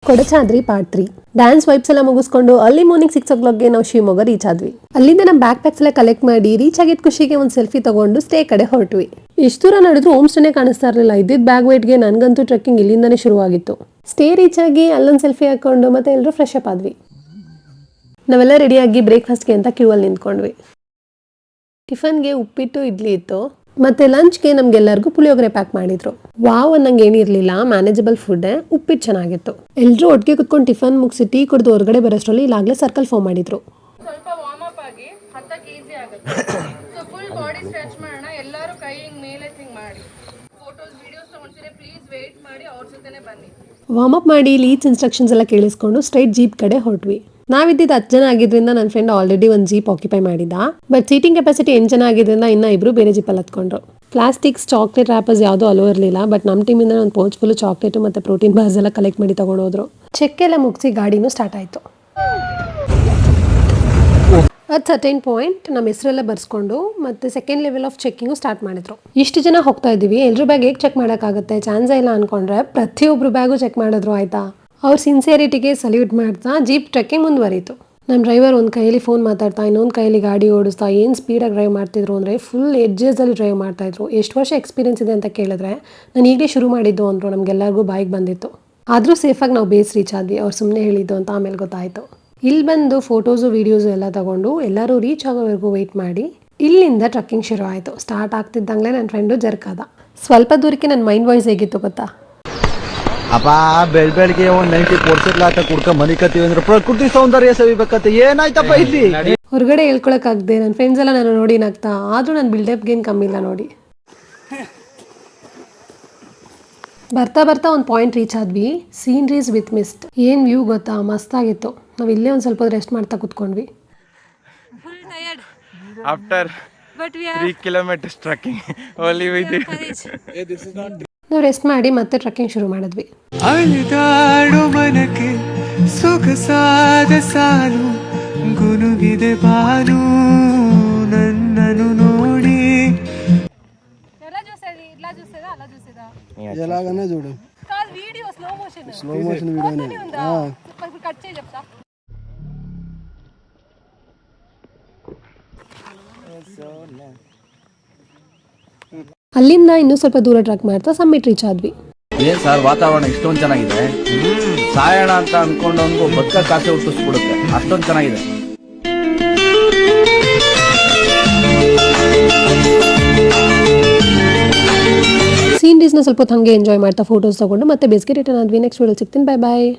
Kodachadri part 3 dance vibes ಎಲ್ಲ ಮುಗಿಸ್ಕೊಂಡು early morning 6 o'clockಗೆ ನಾವು ಶಿವಮೊಗ್ಗ ರೀಚ್ ಆದ್ವಿ. ಅಲ್ಲಿಂದ ನಮ್ಮ ಬ್ಯಾಕ್ ಪ್ಯಾಕ್ಸ್ ಎಲ್ಲ ಕಲೆಕ್ಟ್ ಮಾಡಿ ರೀಚ್ ಆಗಿದ್ ಖುಷಿಗೆ ಒಂದು ಸೆಲ್ಫಿ ತಗೊಂಡು ಸ್ಟೇ ಕಡೆ ಹೊರಟ್ವಿ. ಎಷ್ಟು ದೂರ ನಡೆದ್ರು ಹೋಮ್ ಸ್ಟೇನೇ ಕಾಣಿಸ್ತಾ ಇರಲಿಲ್ಲ. ಇದ್ದಿದ್ದ ಬ್ಯಾಗ್ ವೇಟ್ಗೆ ನನ್ಗಂತೂ ಟ್ರೆಕ್ಕಿಂಗ್ ಇಲ್ಲಿಂದಾನೇ ಶುರುವಾಗಿತ್ತು. ಸ್ಟೇ ರೀಚ್ ಆಗಿ ಅಲ್ಲೊಂದು ಸೆಲ್ಫಿ ಹಾಕೊಂಡು ಮತ್ತೆ ಎಲ್ಲರೂ ಫ್ರೆಶ್ ಅಪ್ ಆದ್ವಿ. ನಾವೆಲ್ಲ ರೆಡಿಯಾಗಿ ಬ್ರೇಕ್ಫಾಸ್ಟ್ಗೆ ಅಂತ ಕ್ಯೂ ಅಲ್ಲಿ ನಿಂತ್ಕೊಂಡ್ವಿ. ಟಿಫನ್ಗೆ ಉಪ್ಪಿಟ್ಟು ಇಡ್ಲಿ ಇತ್ತು. ಮತ್ತೆ ಲಂಚ್ಗೆ ನಮ್ಗೆಲ್ಲರಿಗೂ ಪುಳಿಯೋಗರೆ ಪ್ಯಾಕ್ ಮಾಡಿದ್ರು. ವಾವ್ ಅನ್ನಂಗೆ ಏನಿರ್ಲಿಲ್ಲ, ಮ್ಯಾನೇಜಬಲ್ ಫುಡ್. ಉಪ್ಪಿಟ್ಟು ಚೆನ್ನಾಗಿತ್ತು. ಎಲ್ಲರೂ ಒಟ್ಟಿಗೆ ಕುತ್ಕೊಂಡು ಟಿಫನ್ ಮುಗಿಸಿ ಟೀ ಕುಡಿದು ಹೊರಗಡೆ ಬರೋಷ್ಟರಲ್ಲಿ ಇಲ್ಲಾಗಲೇ ಸರ್ಕಲ್ ಫಾರ್ಮ್ ಮಾಡಿದ್ರು. ಸ್ವಲ್ಪ ವಾರ್ಮ್ ಅಪ್ ಆಗಿ ಹತ್ತಕ್ಕೆ ಈಸಿ ಆಗುತ್ತೆ. ಸೊ ಫುಲ್ ಬಾಡಿ ಸ್ಟ್ರೆಚ್ ಮಾಡೋಣ. ಎಲ್ಲರೂ ಕೈ ಹಿಂಗ್ ಮೇಲೆ ಹಿಂಗ್ ಮಾಡಿ ಫೋಟೋಸ್ ವಿಡಿಯೋಸ್ ತಗೊಂಡ್ರೆ ಪ್ಲೀಸ್ ವೇಟ್ ಮಾಡಿ ಅವ್ರ ಜೊತೆನೆ ಬನ್ನಿ. ವಾರ್ಮ್ ಅಪ್ ಮಾಡಿ ಲೀಡ್ಸ್ ಇನ್ಸ್ಟ್ರಕ್ಷನ್ಸ್ ಎಲ್ಲ ಕೇಳಿಸ್ಕೊಂಡು ಸ್ಟ್ರೈಟ್ ಜೀಪ್ ಕಡೆ ಹೊರಟ್ವಿ. ನಾವಿದ್ದಿದ್ದು 10 ಜನ ಆಗಿದ್ರಿಂದ ನನ್ನ ಫ್ರೆಂಡ್ ಆಲ್ರೆಡಿ ಒಂದು ಜೀಪ್ ಆಕ್ಯುಪೈ ಮಾಡಿದ್ದ. ಬಟ್ ಸೀಟಿಂಗ್ ಕೆಪಾಸಿಟಿ 8 ಜನ ಆಗಿದ್ರಿಂದ ಇನ್ನ ಇಬ್ರು ಬೇರೆ ಜೀಪಲ್ಲಿ ಹತ್ಕೊಂಡ್ರು. ಪ್ಲಾಸ್ಟಿಕ್ಸ್ ಚಾಕ್ಲೇಟ್ ರ್ಯಾಪರ್ಸ್ ಯಾವುದೂ ಅಲೋ ಇರಲಿಲ್ಲ. ಬಟ್ ನಮ್ಮ ಟೀಮಿಂದ ಒಂದು ಪೌಚ್ ಫುಲ್ ಚಾಕ್ಲೇಟ್ ಮತ್ತೆ ಪ್ರೋಟೀನ್ ಬಾರ್ಸ್ ಎಲ್ಲ ಕಲೆಕ್ಟ್ ಮಾಡಿ ತಗೊಂಡೋದ್ರು. ಚೆಕ್ ಎಲ್ಲ ಮುಗಿಸಿ ಗಾಡಿನೂ ಸ್ಟಾರ್ಟ್ ಆಯಿತು. ಅಟ್ ಸರ್ಟೈನ್ ಪಾಯಿಂಟ್ ನಮ್ಮ ಹೆಸರೆಲ್ಲ ಬರ್ಸ್ಕೊಂಡು ಮತ್ತೆ second level of checking start ಮಾಡಿದ್ರು. ಇಷ್ಟು ಜನ ಹೋಗ್ತಾ ಇದ್ದೀವಿ, ಎಲ್ಲರೂ ಬ್ಯಾಗ್ ಹೇಗೆ ಚೆಕ್ ಮಾಡೋಕ್ಕಾಗುತ್ತೆ, ಚಾನ್ಸೇ ಇಲ್ಲ ಅನ್ಕೊಂಡ್ರೆ ಪ್ರತಿಯೊಬ್ಬರು ಬ್ಯಾಗು ಚೆಕ್ ಮಾಡಿದ್ರು. ಆಯ್ತಾ, ಅವ್ರ ಸಿನ್ಸಿಯರಿಟಿಗೆ ಸಲ್ಯೂಟ್ ಮಾಡ್ತಾ ಜೀಪ್ ಟ್ರೆಕ್ಕಿಂಗ್ ಮುಂದುವರಿತು. ನಮ್ಮ ಡ್ರೈವರ್ ಒಂದು ಕೈಯಲ್ಲಿ ಫೋನ್ ಮಾತಾಡ್ತಾ ಇನ್ನೊಂದು ಕೈಯಲ್ಲಿ ಗಾಡಿ ಓಡಿಸ್ತಾ ಏನು ಸ್ಪೀಡಾಗಿ ಡ್ರೈವ್ ಮಾಡ್ತಿದ್ರು ಅಂದರೆ ಫುಲ್ ಎಡ್ಜಸಲ್ಲಿ ಡ್ರೈವ್ ಮಾಡ್ತಾಯಿದ್ರು. ಎಷ್ಟು ವರ್ಷ ಎಕ್ಸ್ಪೀರಿಯನ್ಸ್ ಇದೆ ಅಂತ ಕೇಳಿದ್ರೆ ನಾನು ಈಗಲೇ ಶುರು ಮಾಡಿದ್ದು ಅಂದರು. ನಮಗೆಲ್ಲರಿಗೂ ಬಾಯಿಗೆ ಬಂದಿತ್ತು. ಆದರೂ ಸೇಫಾಗಿ ನಾವು ಬೇಸ್ ರೀಚ್ ಆದ್ವಿ. ಅವ್ರು ಸುಮ್ಮನೆ ಹೇಳಿದ್ದು ಅಂತ ಆಮೇಲೆ ಗೊತ್ತಾಯಿತು. ಇಲ್ಲಿ ಬಂದು ಫೋಟೋಸು ವೀಡಿಯೋಸು ಎಲ್ಲ ತಗೊಂಡು ಎಲ್ಲರೂ ರೀಚ್ ಆಗೋವರೆಗೂ ವೆಯ್ಟ್ ಮಾಡಿ ಇಲ್ಲಿಂದ ಟ್ರಕ್ಕಿಂಗ್ ಶುರು ಆಯಿತು. ಸ್ಟಾರ್ಟ್ ಆಗ್ತಿದ್ದಂಗೆ ನನ್ನ ಫ್ರೆಂಡು ಜರ್ಕಾದ. ಸ್ವಲ್ಪ ದೂರಕ್ಕೆ ನನ್ನ ಮೈಂಡ್ ವಾಯ್ಸ್ ಹೇಗಿತ್ತು ಗೊತ್ತಾ? ಅಪ್ಪ ಬೆಳಗ್ಗೆ ಒಂದು 90 ಕೊಡ್ಸಿರ್ಲಾತ ಕುಡ್ಕ ಮನಿ ಕತ್ತೀವಿ ಅಂದ್ರೆ ಪ್ರಕೃತಿ ಸೌಂದರ್ಯ ಸವಿಬೇಕತ್ತೆ. ಏನಾಯ್ತಪ್ಪ ಇಲ್ಲಿ ಹೊರಗಡೆ ಹೇಳ್ಕೊಳಕ್ಕಾಗದೆ ನನ್ನ ಫ್ರೆಂಡ್ಸ್ ಎಲ್ಲ ನಾನು ನೋಡಿ ನಗ್ತಾ. ಆದರೂ ನನ್ನ ಬಿಲ್ಡಪ್ಗೇನು ಕಮ್ಮಿ ಇಲ್ಲ ನೋಡಿ. ಬರ್ತಾ ಬರ್ತಾ ಒಂದು ಪಾಯಿಂಟ್ ರೀಚ್ ಆದ್ವಿ. Sceneries with mist. ಏನು ವ್ಯೂ ಗೊತ್ತಾ, ಮಸ್ತಾಗಿತ್ತು. ನಾವು ಇಲ್ಲೇ ಒಂದು ಸ್ವಲ್ಪ ರೆಸ್ಟ್ ಮಾಡ್ತಾ ಕುತ್ಕೊಂಡ್ವಿ. After 3 kilometers trekking only with ನಾವು ರೆಸ್ಟ್ ಮಾಡಿ ಮತ್ತೆ ಟ್ರೆಕ್ಕಿಂಗ್ ಶುರು ಮಾಡಿದ್ವಿ. ಅಳಿದಾಡು ಮನಕ್ಕೆ ಸೊಗಸಾದ ಸಾಲು ಗುನುಗಿದೆ ಬಾನು ನನ್ನನು ನೋಡಿ. ఎలాగనే చూడు స్లో మోషన్ వీడియోనే ಅಲ್ಲಿಂದ ಇನ್ನೂ ಸ್ವಲ್ಪ ದೂರ ಟ್ರಕ್ ಮಾಡ್ತಾ ಸಮ್ಮಿಟ್ ರೀಚ್ ಆದ್ವಿ. ಏನ್ ಸರ್ ವಾತಾವರಣ ಇಷ್ಟೊಂದು ಚೆನ್ನಾಗಿದೆ. ಸಾಯಣ ಅಂತ ಅನ್ಕೊಂಡವನ್ಗೂ ಬದುಕ ಕಾಸೆ ಹುಟ್ಟಿಸ್ಬಿಡುತ್ತೆ, ಅಷ್ಟೊಂದು ಚೆನ್ನಾಗಿದೆ. ಸೀನ್ರೀಸ್ನ ಸ್ವಲ್ಪ ಹೊತ್ತು ಹಂಗೆ ಎಂಜಾಯ್ ಮಾಡ್ತಾ ಫೋಟೋಸ್ ತಗೊಂಡು ಮತ್ತೆ ಬೇಸಿಗೆ ರಿಟರ್ನ್ ಆದ್ವಿ. ನೆಕ್ಸ್ಟ್ ವಿಡಿಯೋ ಸಿಗ್ತೀನಿ. ಬಾಯ್ ಬಾಯ್.